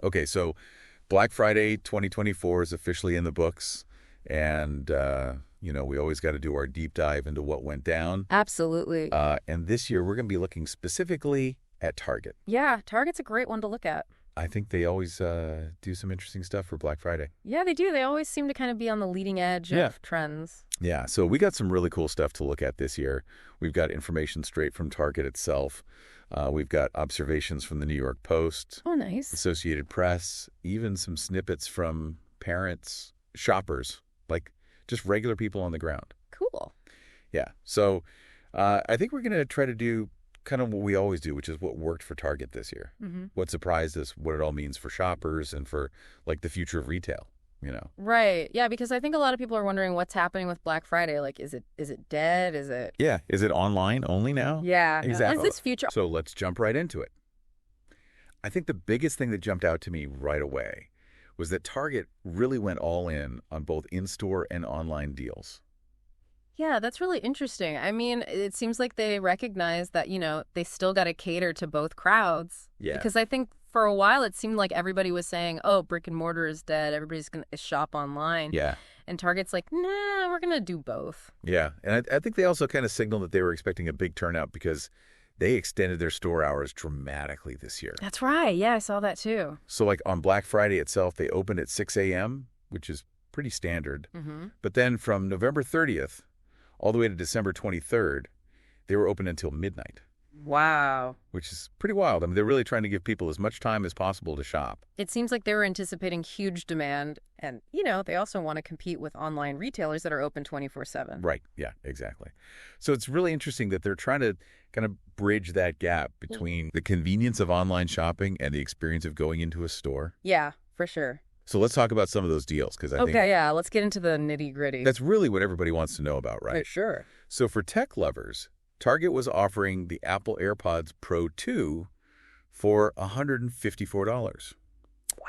Okay, so Black Friday 2024 is officially in the books, and we always got to do our deep dive into what went down. Absolutely. And this year we're going to be looking specifically at Target. Yeah, Target's a great one to look at. I think they always do some interesting stuff for Black Friday. Yeah, they do. They always seem to kind of be on the leading edge of trends. Yeah, so we got some really cool stuff to look at this year. We've got information straight from Target itself. We've got observations from the New York Post. Oh, nice. Associated Press, even some snippets from parents, shoppers, like just regular people on the ground. Cool. Yeah, so I think we're going to try to do kind of what we always do, which is what worked for Target this year. Mm-hmm. What surprised us, what it all means for shoppers and for like the future of retail. Right. Yeah, because I think a lot of people are wondering what's happening with Black Friday. Like, is it dead? Is it? Yeah. Is it online only now? Yeah. Exactly. Is this future? So let's jump right into it. I think the biggest thing that jumped out to me right away was that Target really went all in on both in-store and online deals. Yeah, that's really interesting. I mean, it seems like they recognize that, they still got to cater to both crowds. Yeah. Because I think for a while it seemed like everybody was saying, oh, brick and mortar is dead. Everybody's going to shop online. Yeah. And Target's like, nah, we're going to do both. Yeah. And I think they also kind of signaled that they were expecting a big turnout because they extended their store hours dramatically this year. That's right. Yeah, I saw that too. So like on Black Friday itself, they opened at 6 a.m., which is pretty standard. Mm-hmm. But then from November 30th all the way to December 23rd, they were open until midnight. Wow. Which is pretty wild. I mean, they're really trying to give people as much time as possible to shop. It seems like they were anticipating huge demand. And, they also want to compete with online retailers that are open 24/7. Right. Yeah, exactly. So it's really interesting that they're trying to kind of bridge that gap between the convenience of online shopping and the experience of going into a store. Yeah, for sure. So let's talk about some of those deals because I think yeah, let's get into the nitty-gritty. that's really what everybody wants to know about, right? For sure. So for tech lovers, Target was offering the Apple AirPods Pro 2 for $154. Wow.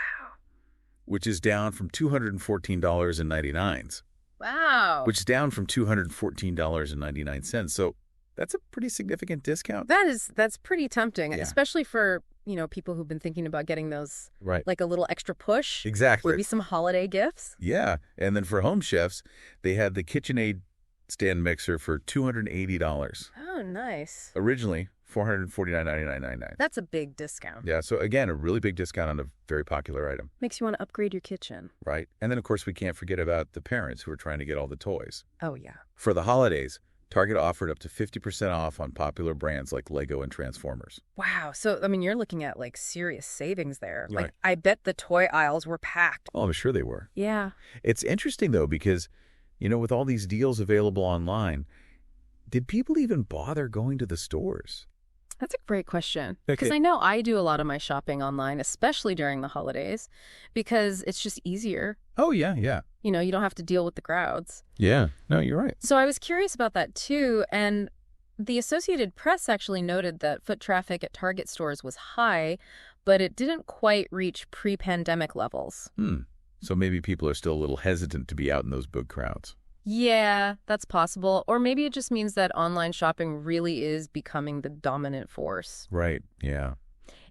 Which is down from $214.99. Wow. Which is down from $214.99. So that's a pretty significant discount. That's pretty tempting, Yeah. especially for, people who've been thinking about getting those, Right. like a little extra push. Exactly. Maybe some holiday gifts. Yeah. And then for home chefs, they had the KitchenAid stand mixer for $280. Oh, nice. Originally, $449.99. That's a big discount. Yeah. So again, a really big discount on a very popular item. Makes you want to upgrade your kitchen. Right. And then, of course, we can't forget about the parents who are trying to get all the toys. Oh, yeah. For the holidays, Target offered up to 50% off on popular brands like Lego and Transformers. Wow. So, I mean, you're looking at like serious savings there. Right. Like, I bet the toy aisles were packed. Oh, I'm sure they were. Yeah. It's interesting, though, because, with all these deals available online, did people even bother going to the stores? That's a great question. Okay. Because I know I do a lot of my shopping online, especially during the holidays, because it's just easier. Oh, yeah, yeah. You don't have to deal with the crowds. Yeah. No, you're right. So I was curious about that, too. And the Associated Press actually noted that foot traffic at Target stores was high, but it didn't quite reach pre-pandemic levels. So maybe people are still a little hesitant to be out in those big crowds. Yeah, that's possible. Or maybe it just means that online shopping really is becoming the dominant force. Right. Yeah.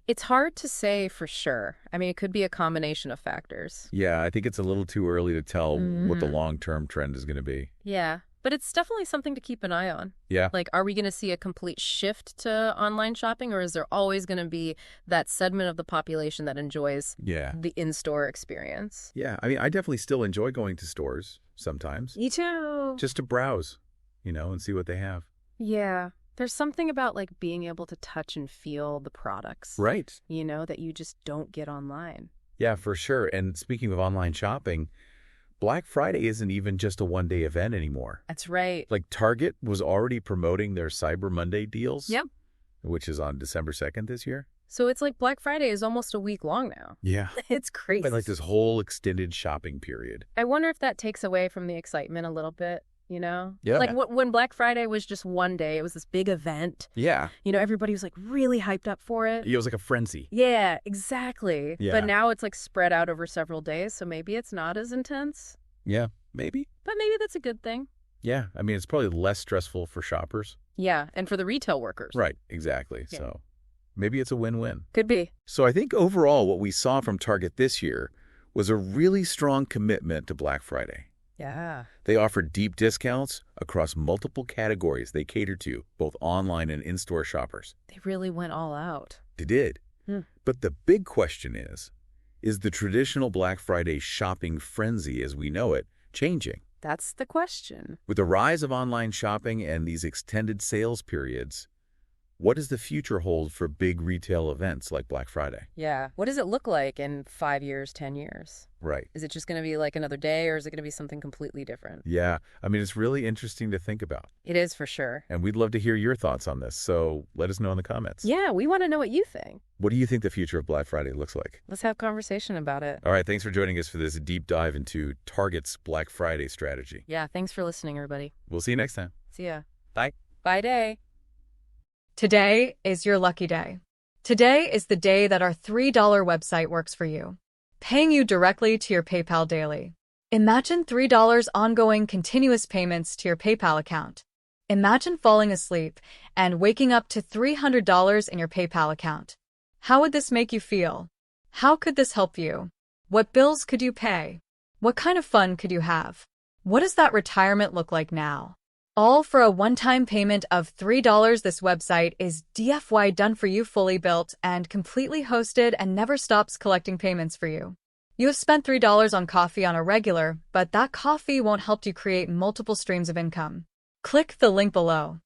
It's hard to say for sure. I mean, it could be a combination of factors. Yeah, I think it's a little too early to tell what the long-term trend is going to be. Yeah, but it's definitely something to keep an eye on. Yeah. Like, are we going to see a complete shift to online shopping, or is there always going to be that segment of the population that enjoys the in-store experience? Yeah, I mean, I definitely still enjoy going to stores sometimes. Me too. Just to browse, and see what they have. Yeah. There's something about like being able to touch and feel the products. Right. That you just don't get online. Yeah, for sure. And speaking of online shopping, Black Friday isn't even just a one-day event anymore. That's right. Like Target was already promoting their Cyber Monday deals. Yep. Which is on December 2nd this year. So it's like Black Friday is almost a week long now. Yeah. It's crazy. But like this whole extended shopping period. I wonder if that takes away from the excitement a little bit. Yeah. Like when Black Friday was just one day, it was this big event. Yeah. Everybody was like really hyped up for it. It was like a frenzy. Yeah, exactly. Yeah. But now it's like spread out over several days, so maybe it's not as intense. Yeah, maybe. But maybe that's a good thing. Yeah. I mean, it's probably less stressful for shoppers. Yeah, and for the retail workers. Right, exactly. Yeah. So Maybe it's a win-win. Could be. So I think overall what we saw from Target this year was a really strong commitment to Black Friday. Yeah. They offered deep discounts across multiple categories they cater to, both online and in-store shoppers. They really went all out. They did. But the big question is the traditional Black Friday shopping frenzy as we know it changing? That's the question. With the rise of online shopping and these extended sales periods, what does the future hold for big retail events like Black Friday? Yeah. What does it look like in 5 years, 10 years? Right. Is it just going to be like another day, or is it going to be something completely different? Yeah. I mean, it's really interesting to think about. It is for sure. And we'd love to hear your thoughts on this, so let us know in the comments. Yeah, we want to know what you think. What do you think the future of Black Friday looks like? Let's have a conversation about it. All right, thanks for joining us for this deep dive into Target's Black Friday strategy. Yeah, thanks for listening, everybody. We'll see you next time. See ya. Bye. Bye day. Today is your lucky day. Today is the day that our $3 website works for you, paying you directly to your PayPal daily. Imagine $3 ongoing continuous payments to your PayPal account. Imagine falling asleep and waking up to $300 in your PayPal account. How would this make you feel? How could this help you? What bills could you pay? What kind of fun could you have? What does that retirement look like now? All for a one-time payment of $3. This website is DFY done for you, fully built and completely hosted, and never stops collecting payments for you. You have spent $3 on coffee on a regular, but that coffee won't help you create multiple streams of income. Click the link below.